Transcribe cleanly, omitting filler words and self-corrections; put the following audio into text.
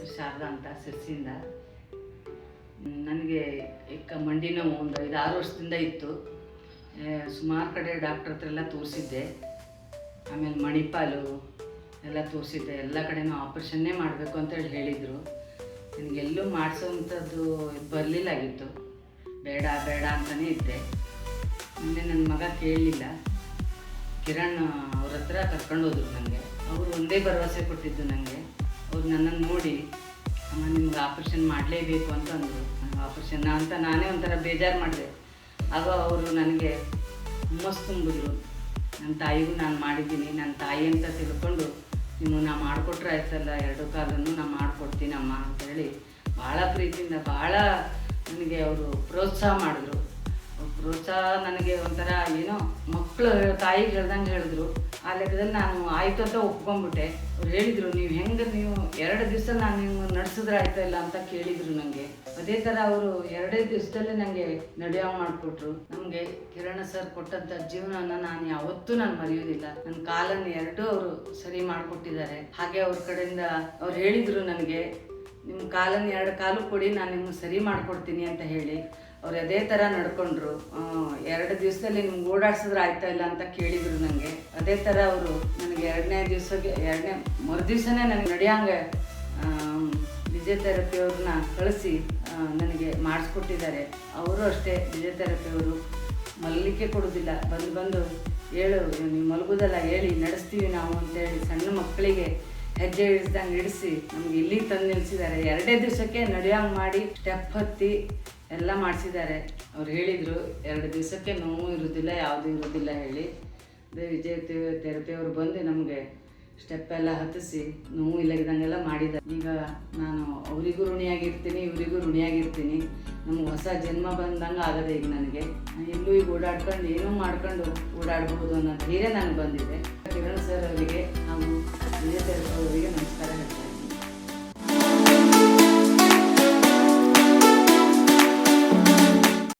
ಹೆಸರು ಶಾರದಾ ಅಂತ ಸಿರ್ಸಿಯಿಂದ. ನನಗೆ ಮಂಡಿ ನೋವು ಒಂದು 5-6 ವರ್ಷದಿಂದ ಇತ್ತು. ಸುಮಾರು ಕಡೆ ಡಾಕ್ಟ್ರ್ ಹತ್ರ ಎಲ್ಲ ತೋರಿಸಿದ್ದೆ. ಆಮೇಲೆ ಮಣಿಪಾಲು ಎಲ್ಲ ತೋರಿಸಿದ್ದೆ. ಎಲ್ಲ ಕಡೆನೂ ಆಪ್ರೇಷನ್ನೇ ಮಾಡಬೇಕು ಅಂತೇಳಿ ಹೇಳಿದರು. ನನಗೆಲ್ಲೂ ಮಾಡಿಸೋವಂಥದ್ದು ಬರಲಿಲ್ಲಾಗಿತ್ತು. ಬೇಡ ಬೇಡ ಅಂತಲೇ ಇದ್ದೆ. ಮೊನ್ನೆ ನನ್ನ ಮಗ ಕೇಳಲಿಲ್ಲ. ಕಿರಣ್ ಅವ್ರ ಹತ್ರ ಕರ್ಕೊಂಡೋದ್ರು ನನಗೆ. ಅವರು ಒಂದೇ ಭರವಸೆ ಕೊಟ್ಟಿದ್ದು ನನಗೆ. ಅವ್ರು ನನ್ನನ್ನು ನೋಡಿ, ಅಮ್ಮ ನಿಮ್ಗೆ ಆಪ್ರೇಷನ್ ಮಾಡಲೇಬೇಕು ಅಂತ ಅಂದರು. ಆಪ್ರೇಷನ್ನ ಅಂತ ನಾನೇ ಒಂಥರ ಬೇಜಾರು ಮಾಡಿದೆ. ಆಗ ಅವರು ನನಗೆ ಹುಮ್ಮಸ್ಸು ತುಂಬಿದ್ರು. ನನ್ನ ತಾಯಿಗೂ ನಾನು ಮಾಡಿದ್ದೀನಿ, ನನ್ನ ತಾಯಿ ಅಂತ ತಿಳ್ಕೊಂಡು ನೀವು ನಾ ಮಾಡಿಕೊಟ್ರೆ ಆಯ್ತಲ್ಲ, 2 ಕಾಲನ್ನು ನಾನು ಮಾಡಿಕೊಡ್ತೀನಮ್ಮ ಅಂತೇಳಿ ಭಾಳ ಪ್ರೀತಿಯಿಂದ ಭಾಳ ನನಗೆ ಅವರು ಪ್ರೋತ್ಸಾಹ ಮಾಡಿದ್ರು. ಪ್ರೋತ್ಸಾಹ ನನಗೆ ಒಂಥರ ಏನೋ ಮಕ್ಕಳು ತಾಯಿಗೆ ಹೇಳ್ದಂಗೆ ಹೇಳಿದ್ರು. ಆ ಲೆಕ್ಕದಲ್ಲಿ ನಾನು ಆಯಿತು ಅಂತ ಒಪ್ಕೊಂಡ್ಬಿಟ್ಟೆ. ಅವ್ರು ಹೇಳಿದರು, ನೀವು 2 ದಿವಸ ನಾನು ನೀವು ನಡೆಸಿದ್ರೆ ಆಯ್ತಲ್ಲ ಅಂತ ಕೇಳಿದರು ನನಗೆ. ಅದೇ ಥರ ಅವರು 2 ದಿವಸದಲ್ಲೇ ನನಗೆ ನಡೆಯೋ ಮಾಡಿಕೊಟ್ರು. ನಮಗೆ ಕಿರಣ್ ಸರ್ ಕೊಟ್ಟಂಥ ಜೀವನನ ನಾನು ಯಾವತ್ತೂ ಮರೆಯೋದಿಲ್ಲ. ನನ್ನ ಕಾಲನ್ನು 2 ಅವರು ಸರಿ ಮಾಡಿಕೊಟ್ಟಿದ್ದಾರೆ. ಹಾಗೆ ಅವ್ರ ಕಡೆಯಿಂದ ಅವ್ರು ಹೇಳಿದರು ನನಗೆ, ನಿಮ್ಮ ಕಾಲನ್ನು 2 ಕಾಲು ಕೊಡಿ, ನಾನು ನಿಮ್ಗೆ ಸರಿ ಮಾಡಿಕೊಡ್ತೀನಿ ಅಂತ ಹೇಳಿ ಅವ್ರು ಅದೇ ಥರ ನಡ್ಕೊಂಡ್ರು. 2 ದಿವಸದಲ್ಲಿ ನಿಮ್ಗೆ ಓಡಾಡ್ಸಿದ್ರೆ ಆಯ್ತಾ ಇಲ್ಲ ಅಂತ ಕೇಳಿದರು ನನಗೆ. ಅದೇ ಥರ ಅವರು ನನಗೆ 2ನೇ ಮರುದಿವಸನೇ ನನಗೆ ನಡೆಯಂಗೆ ಫಿಸಿಯೋಥೆರಪಿಯವ್ರನ್ನ ಕಳಿಸಿ ನನಗೆ ಮಾಡಿಸ್ಕೊಟ್ಟಿದ್ದಾರೆ. ಅವರು ಅಷ್ಟೇ, ಫಿಸಿಯೋಥೆರಪಿಯವರು ಮಲಗಲಿಕ್ಕೆ ಕೊಡೋದಿಲ್ಲ. ಬಂದು ಹೇಳು, ನೀವು ಮಲಗೋದಲ್ಲ, ಹೇಳಿ ನಡೆಸ್ತೀವಿ ನಾವು ಅಂತೇಳಿ ಸಣ್ಣ ಮಕ್ಕಳಿಗೆ ಹೆಜ್ಜೆ ಇಡಿಸ್ದಂಗೆ ಇಡಿಸಿ ನಮ್ಗೆ ಇಲ್ಲಿಗೆ ತಂದು ನಿಲ್ಲಿಸಿದ್ದಾರೆ. 2 ದಿವಸಕ್ಕೆ ನಡೆಯೋಂಗೆ ಮಾಡಿ ಸ್ಟೆಪ್ ಹತ್ತಿ ಎಲ್ಲ ಮಾಡಿಸಿದ್ದಾರೆ. ಅವ್ರು ಹೇಳಿದರು 2 ದಿವಸಕ್ಕೆ ನೋವು ಇರೋದಿಲ್ಲ, ಯಾವುದೂ ಇರೋದಿಲ್ಲ ಹೇಳಿ. ಅದೇ ಫಿಸಿಯೋಥೆರಪಿಯವರು ಬಂದು ನಮಗೆ ಸ್ಟೆಪ್ ಎಲ್ಲ ಹತ್ತಿಸಿ ನೋವು ಇಲ್ಲದಂಗೆಲ್ಲ ಮಾಡಿದ್ದಾರೆ. ಈಗ ನಾನು ಅವರಿಗೂ ಋಣಿಯಾಗಿರ್ತೀನಿ, ಇವರಿಗೂ ಋಣಿಯಾಗಿರ್ತೀನಿ. ನಮ್ಗೆ ಹೊಸ ಜನ್ಮ ಬಂದಂಗೆ ಆಗದೆ ಈಗ ನನಗೆ. ಇಲ್ಲೂ ಈಗ ಓಡಾಡ್ಕೊಂಡು ಏನೂ ಮಾಡ್ಕೊಂಡು ಓಡಾಡ್ಬೋದು ಅನ್ನೋ ಧೈರ್ಯ ನನಗೆ ಬಂದಿದೆ. ಕಿರಣ್ ಸರ್ ಅವರಿಗೆ ನಾವು ಫಿಸಿಯೋಥೆರಪಿ